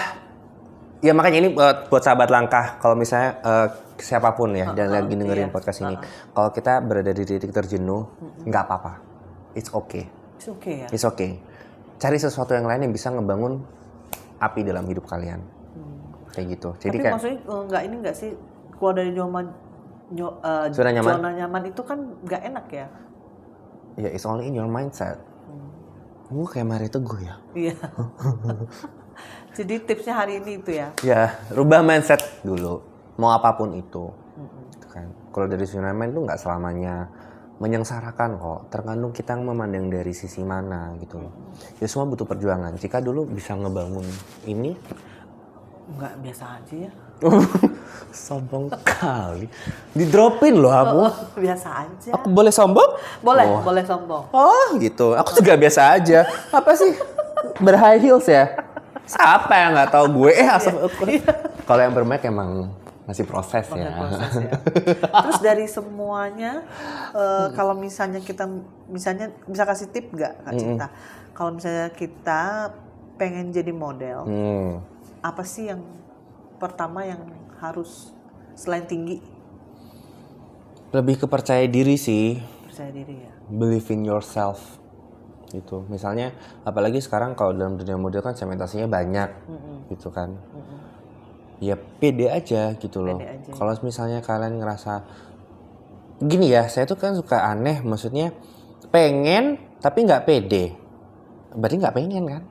Ya makanya ini buat sahabat langkah. Kalau misalnya siapapun ya dan lagi dengerin iya. podcast ini, kalau kita berada di titik terjenuh, nggak apa-apa. It's okay. It's okay ya. It's okay. Cari sesuatu yang lain yang bisa ngebangun api dalam hidup kalian. Kayak gitu. Jadi Tapi kayak maksudnya nggak sih keluar dari Zona nyaman? zona nyaman itu kan nggak enak ya. ya it's only in your mindset. Gue kayak Mario Teguh ya. Iya. Jadi tipsnya hari ini itu ya. Ya, rubah mindset dulu. Mau apapun itu. Kan. Kalau dari zona nyaman itu nggak selamanya menyengsarakan kok. Tergantung kita memandang dari sisi mana gitu loh. Ya semua butuh perjuangan. Jika dulu bisa ngebangun ini, Nggak biasa aja ya. sombong kali. Didropin loh aku. Biasa aja. Aku boleh sombong? Boleh sombong. Oh gitu. Aku juga biasa aja. Apa sih? Berhigh heels ya? Siapa yang nggak tahu gue? Kalau yang bermic emang masih proses ya. Proses ya. Terus dari semuanya, kalau misalnya kita bisa kasih tip nggak Kak Cinta? Kalau misalnya kita pengen jadi model, apa sih yang pertama yang harus selain tinggi? Lebih ke percaya diri sih. Percaya diri ya. Believe in yourself. Gitu. Misalnya, apalagi sekarang kalau dalam dunia model kan segmentasinya banyak, gitu kan. Ya pede aja gitu loh. Kalau misalnya kalian ngerasa gini ya, saya tuh kan suka aneh, maksudnya pengen tapi nggak pede. Berarti nggak pengen kan?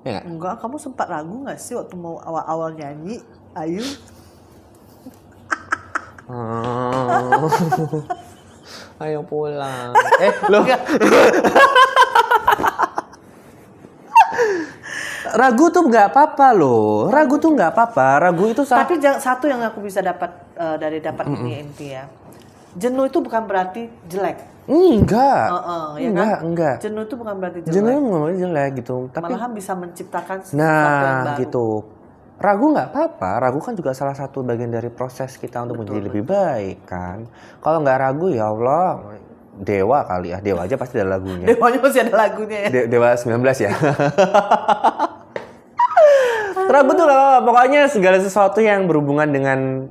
Ya nggak? Enggak, kamu sempat ragu nggak sih waktu mau awal-awal nyanyi, Ayu? Ayo pulang. Loh. Ragu tuh nggak apa-apa loh. Ragu tuh nggak apa-apa. Ragu itu Tapi satu yang aku bisa dapat dari ini inti ya. Jenuh itu bukan berarti jelek. Enggak. Ya enggak. Jenuh itu bukan berarti jelek. Jenuh nggak jelek gitu. Tapi Malahan bisa menciptakan sesuatu yang baru. gitu. Ragu nggak apa-apa. Ragu kan juga salah satu bagian dari proses kita untuk menjadi lebih baik kan. Kalau nggak ragu ya Allah, Dewa kali ya. Dewa aja pasti ada lagunya. Dewanya masih ada lagunya ya. Dewa 19 ya. Ragu tuh nggak apa-apa. Pokoknya segala sesuatu yang berhubungan dengan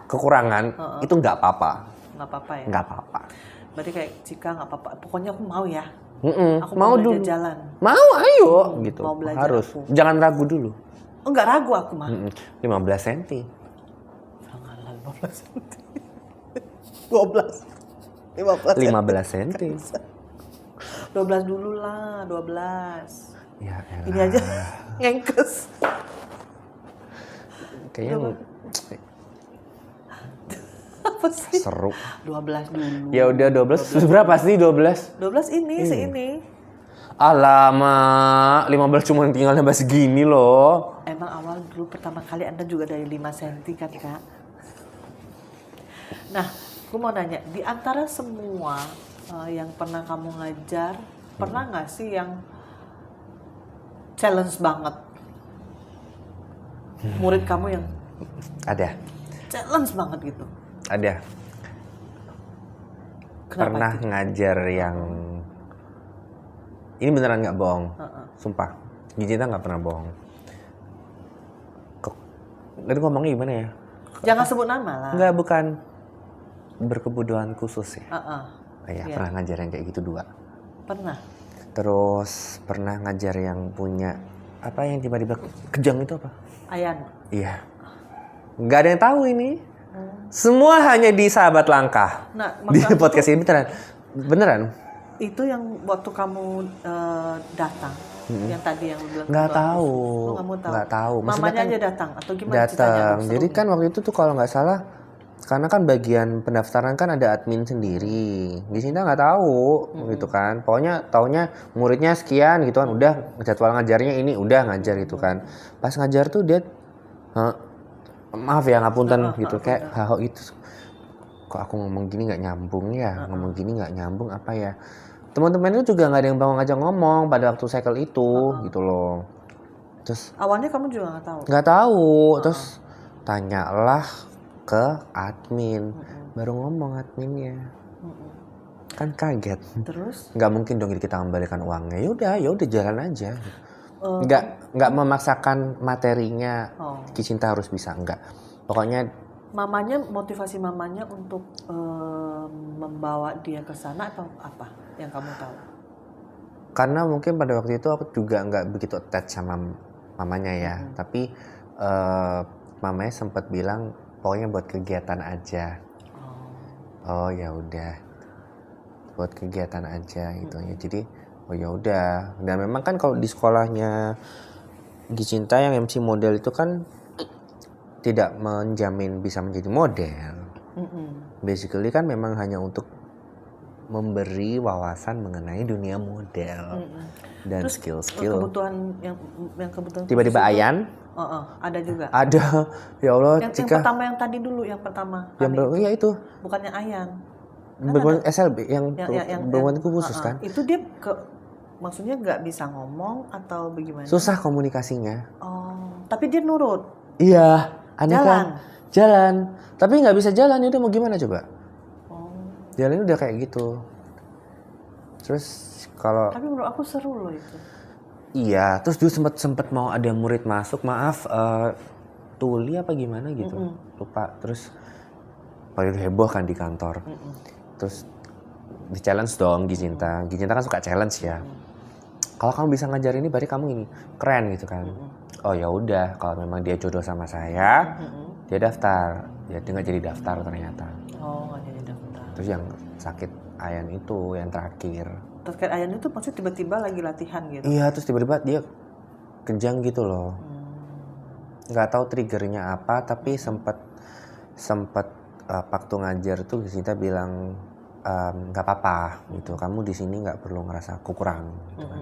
kekurangan itu nggak apa-apa. Nggak apa-apa ya. Nggak apa-apa. Berarti kayak Cika nggak apa-apa. Pokoknya aku mau ya. Aku mau belajar dulu. jalan. Mau, ayo gitu. Mau belajar Harus. aku. Jangan ragu dulu. Oh, nggak ragu aku mah. 15 cm. Janganlah 15 cm. 12. 15 cm. 12 dulu lah, 12. Ya elah. Ini aja ngengkes. Kayaknya Apa sih? seru. 12 dulu. Ya udah 12. Berapa sih 12? 12 ini, seini. Alamak, 15 cuma tinggal nambah segini loh. Emang awal dulu pertama kali Anda juga dari 5 cm kan, Kak? Nah, aku mau nanya, di antara semua yang pernah kamu ngajar, pernah nggak sih yang challenge banget? Murid kamu yang Ada. challenge banget gitu? Ada. Kenapa Pernah itu? ngajar yang Ini beneran nggak bohong. Heeh. Sumpah. Gicinta nggak pernah bohong. Tadi ngomongnya gimana ya? Jangan sebut nama lah. Nggak, bukan. Berkebutuhan khusus ya. Heeh. Iya, Iya. pernah ngajar yang kayak gitu 2. Pernah. Terus pernah ngajar yang punya apa yang tiba-tiba kejang itu apa? Ayan. Iya. Nggak ada yang tahu ini. Semua hanya di Sahabat Langkah. Nah, Di maksud aku podcast ini beneran. itu yang waktu kamu datang, yang tadi yang lu bilang Nggak kebutuhan tahu. khusus. Lu nggak mau tahu. Nggak tahu. Maksudnya Mamanya kan aja datang atau gimana ceritanya? datang. Seru Jadi nih. kan waktu itu tuh kalau nggak salah, karena kan bagian pendaftaran kan ada admin sendiri. Di sini nggak tahu gitu kan. Pokoknya taunya muridnya sekian gitu kan. Udah jadwal ngajarnya ini udah ngajar gitu kan. Pas ngajar tuh dia maaf ya ngapunten gitu kayak haho itu. Kok aku ngomong gini nggak nyambung ya? Ngomong gini nggak nyambung apa ya? Teman-teman itu juga nggak ada yang mau ngajak ngomong pada waktu cycle itu gitu loh. Terus Awalnya kamu juga nggak tahu. nggak tahu, terus tanyalah ke admin, baru ngomong adminnya, kan kaget. Terus Nggak mungkin dong kita kembalikan uangnya. Ya udah jalan aja. Nggak memaksakan materinya. Oh. Gicinta harus bisa, nggak. Pokoknya mamanya, motivasi mamanya untuk membawa dia ke sana atau apa yang kamu tahu? karena mungkin pada waktu itu aku juga nggak begitu attach sama mamanya ya, tapi mamanya sempat bilang pokoknya buat kegiatan aja. Oh ya udah, buat kegiatan aja gitu ya. Jadi oh ya udah. Dan memang kan kalau di sekolahnya Gicinta yang MC model itu kan tidak menjamin bisa menjadi model. Basically kan memang hanya untuk memberi wawasan mengenai dunia model dan Terus skill-skill. kebutuhan yang kebutuhan Tiba-tiba khusus itu, Ayan ada juga. ada, ya Allah, Yang Cika pertama yang tadi dulu, yang pertama yang kali ya itu bukannya Ayan. berbuat SLB yang Yang berbuat khusus kan. Itu dia maksudnya nggak bisa ngomong atau bagaimana? Susah komunikasinya. Oh, tapi dia nurut. Iya, aneh Jalan. kan? Jalan. Tapi nggak bisa jalan, itu mau gimana coba? Oh. Jalan udah kayak gitu. Terus kalau Tapi menurut aku seru loh itu. iya, terus dulu sempet mau ada murid masuk, maaf, tuli apa gimana gitu, lupa. Terus paling heboh kan di kantor. Terus di challenge dong Gicinta. Gicinta kan suka challenge ya. Kalau kamu bisa ngajar ini, berarti kamu ini keren gitu kan. Oh ya udah, kalau memang dia jodoh sama saya, dia daftar. Dia nggak jadi daftar ternyata. Oh, nggak jadi daftar. Terus yang sakit Ayan itu yang terakhir. Terus kayak Ayan itu maksudnya tiba-tiba lagi latihan gitu. Iya, terus tiba-tiba dia kejang gitu loh. Nggak tahu triggernya apa, tapi sempat waktu ngajar tuh Gicinta bilang nggak apa-apa gitu. Kamu di sini nggak perlu ngerasa kurang gitu kan.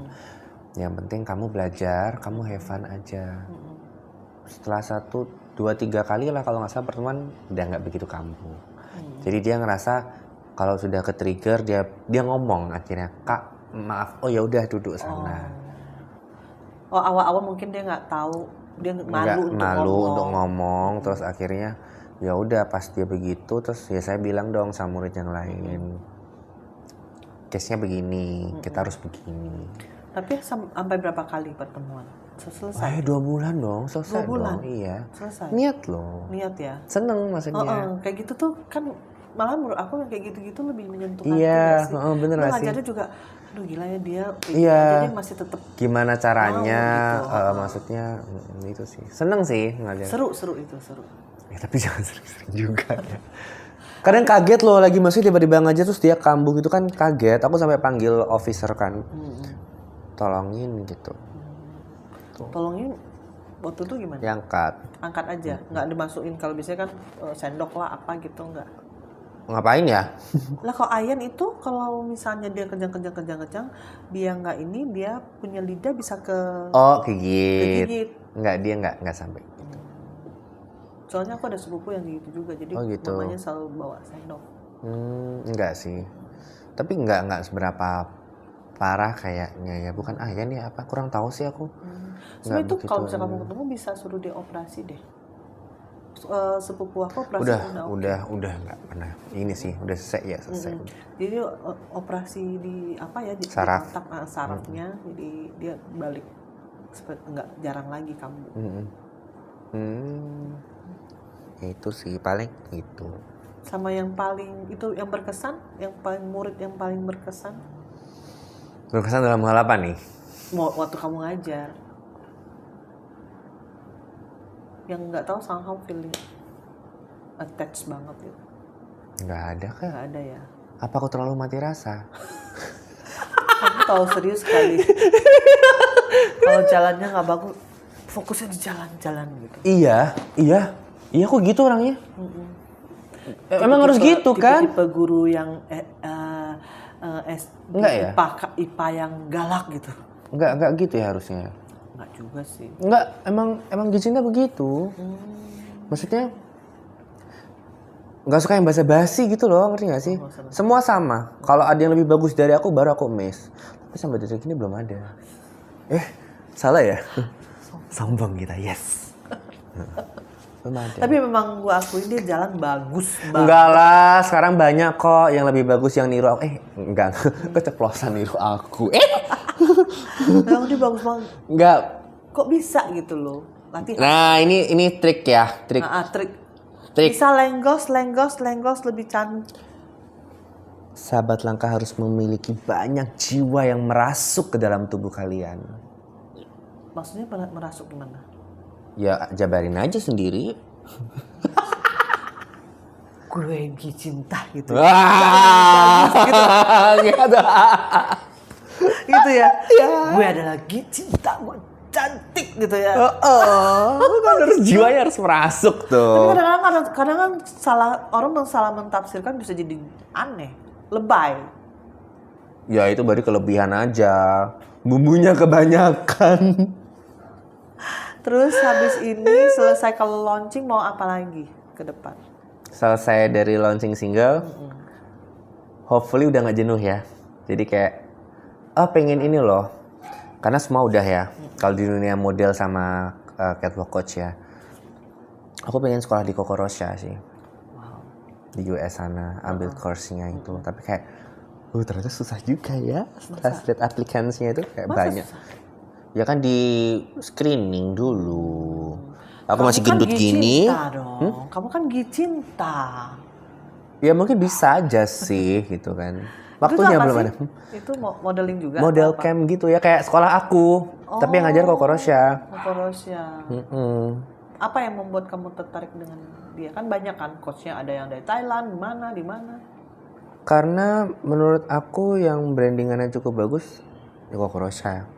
Yang penting kamu belajar, kamu have fun aja. Setelah 1, 2, 3 kali lah kalau nggak salah pertemuan udah nggak begitu kambuh. Jadi dia ngerasa kalau sudah ke trigger dia ngomong akhirnya, Kak maaf, oh ya udah duduk sana. Oh, awal-awal mungkin dia nggak tahu, dia malu untuk ngomong. Terus akhirnya ya udah pas dia begitu, terus ya saya bilang dong sama murid yang lain, case-nya begini, kita harus begini. Tapi sampai berapa kali pertemuan? Selesai? 2 bulan dong, selesai 2 bulan? dong, iya. Selesai? Niat loh. Niat ya? Seneng maksudnya. Kayak gitu tuh kan malah menurut aku yang kayak gitu-gitu lebih menyentuh hati. Iya, sih? bener Lu gak sih? ngajarnya juga, aduh gila ya dia, Iya. jadi masih tetap Gimana caranya, gitu. maksudnya itu sih. Seneng sih ngajar. seru itu. Ya, tapi jangan sering-sering juga ya. Kadang kaget loh lagi maksudnya tiba-tiba ngajar terus dia kambuh gitu kan, kaget. Aku sampai panggil officer kan. Tolongin gitu. Tolongin waktu itu gimana? Diangkat. Angkat aja, nggak dimasukin. Kalau biasanya kan sendok lah apa gitu, nggak. Ngapain ya? Lah kalau Ayan itu kalau misalnya dia kejang, dia nggak ini, dia punya lidah bisa ke Oh, gigit. gigit. Enggak, dia enggak sampai gitu. Soalnya aku ada sepupu yang gitu juga, jadi Oh, gitu. mamanya selalu bawa sendok. Enggak sih. Tapi enggak seberapa parah kayaknya ya. Bukan Ayan ya apa? Kurang tahu sih aku. Sebenarnya itu begitu. kalau misalnya kamu ketemu bisa suruh dia operasi deh. sepupu aku operasi Udah nggak pernah. Ini sih udah selesai ya selesai. Jadi operasi di apa ya di Saraf. otak sarafnya, jadi dia balik nggak jarang lagi kambuh. Itu sih paling itu. Sama yang paling itu yang berkesan, yang paling murid yang paling berkesan. Berkesan dalam hal apa nih? Waktu kamu ngajar. Yang nggak tahu somehow feeling attached banget gitu. Nggak ada kan? Nggak ada ya. Apa aku terlalu mati rasa? Aku tahu serius sekali. Kalau jalannya nggak bagus, fokusnya di jalan-jalan gitu. Iya kok gitu orangnya. Emang harus gitu kan? Tipe guru yang Enggak ya? IPA yang galak gitu. Enggak gitu ya harusnya. Enggak juga sih. Enggak, emang Gicinta begitu. Maksudnya nggak suka yang basa-basi gitu loh, ngerti nggak sih? Semua sama. Kalau ada yang lebih bagus dari aku, baru aku miss. Tapi sampai detik ini belum ada. Salah ya? Sombong kita, yes. Belum ada. Tapi memang gua akuin dia jalan bagus banget. Enggak lah, sekarang banyak kok yang lebih bagus yang niru aku. Enggak, keceplosan niru aku. Memang dia bagus banget. Enggak. Kok bisa gitu loh? Latihan. Nah, ini trik ya, trik. Trik. Trik. Bisa lenggos lebih cantik. Sahabat langkah harus memiliki banyak jiwa yang merasuk ke dalam tubuh kalian. Maksudnya merasuk gimana? Ya, jabarin aja sendiri. Gue Gicinta gitu. Gitu. Gitu ya. Gue adalah Gicinta, gue cantik gitu ya. Kan harus jiwanya harus merasuk tuh. Tapi kadang kan orang salah mentafsirkan bisa jadi aneh, lebay. Ya itu baru kelebihan aja. Bumbunya kebanyakan. Terus habis ini selesai kalau launching mau apa lagi ke depan? Selesai dari launching single, hopefully udah nggak jenuh ya. Jadi kayak, pengen ini loh. Karena semua udah ya. Kalau di dunia model sama catwalk coach ya. Aku pengen sekolah di Coco Rocha sih. Wow. Di US sana, ambil course-nya itu. Tapi kayak, ternyata susah juga ya. Setelah lihat applicants-nya itu kayak banyak. Susah? Ya kan di screening dulu. Aku masih gendut gini. Dong. Kamu kan Gicinta. Ya mungkin bisa aja sih gitu kan. Waktunya belum ada. Itu modeling juga? Model camp gitu ya, kayak sekolah aku. Tapi yang ngajar Coco Rocha. Coco Rocha. Apa yang membuat kamu tertarik dengan dia? Kan banyak kan coachnya, ada yang dari Thailand, di mana? Karena menurut aku yang brandingannya cukup bagus, ya Coco Rocha.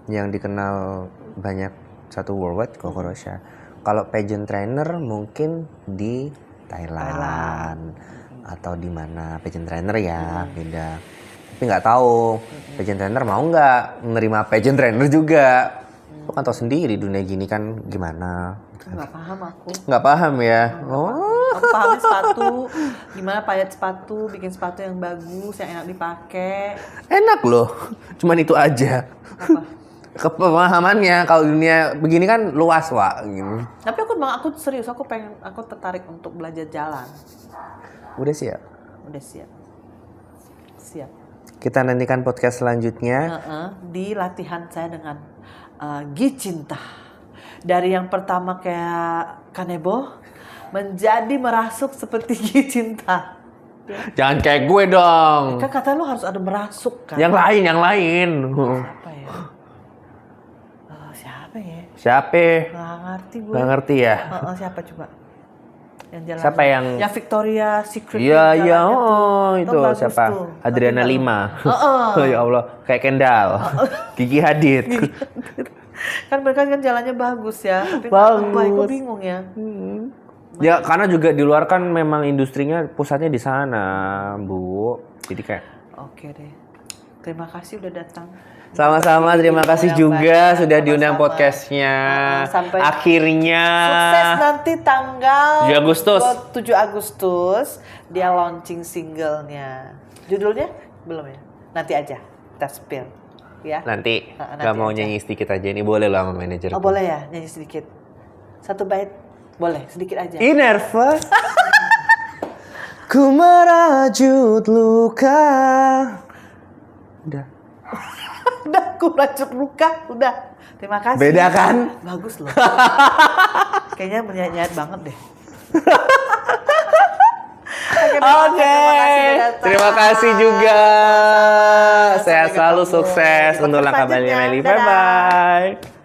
Yang dikenal banyak satu worldwide Coco Rocha. Kalau pageant trainer mungkin di Thailand. Atau di mana pageant trainer ya beda. Tapi nggak tahu pageant trainer mau nggak menerima pageant trainer juga. Lo kan tahu sendiri dunia gini kan gimana. Nggak paham aku. Nggak paham ya. Aku paham sepatu, gimana payet sepatu, bikin sepatu yang bagus, yang enak dipakai. Enak loh, cuman itu aja. Apa? Kepemahamannya kalau dunia begini kan luas Wak. Gitu. Tapi aku serius, aku tertarik untuk belajar jalan. Udah siap? Udah siap. Siap. Kita nantikan podcast selanjutnya. Di latihan saya dengan Gicinta. Dari yang pertama kayak Kanebo, menjadi merasuk seperti Gicinta. Jangan kayak gue dong. Kan kata lu harus ada merasuk kan. Yang lain. Siapa ya? Siapa? Nggak ngerti gue. Nggak ngerti ya? Siapa coba? Yang jalan. Siapa yang? Yang Victoria Secret. Iya, itu siapa? Tuh. Adriana Lima. Oh ya Allah, kayak Kendall. Gigi Hadid. Kan mereka kan jalannya bagus ya. Tapi bagus. Kok bingung ya? Ya karena juga di luar kan memang industrinya pusatnya di sana, Bu. Jadi kayak. Oke deh. Terima kasih udah datang. Sama-sama, terima kasih juga sudah diundang podcastnya. Sampai akhirnya. Sukses nanti tanggal 7 Agustus dia launching singlenya. Judulnya belum ya? Nanti aja kita spill ya. Nanti gak mau nyanyi sedikit aja, ini boleh lah sama manajer. Boleh ya nyanyi sedikit. Satu bait. Boleh, sedikit aja. Ih, nervous. Ku merajut luka. Udah. Udah, aku racun luka. Udah. Terima kasih. Beda kan? Bagus loh. Kayaknya menyanyi banget deh. Oke. Terima kasih juga. Sehat selalu, sukses untuk langkah Bali Meli. Bye bye.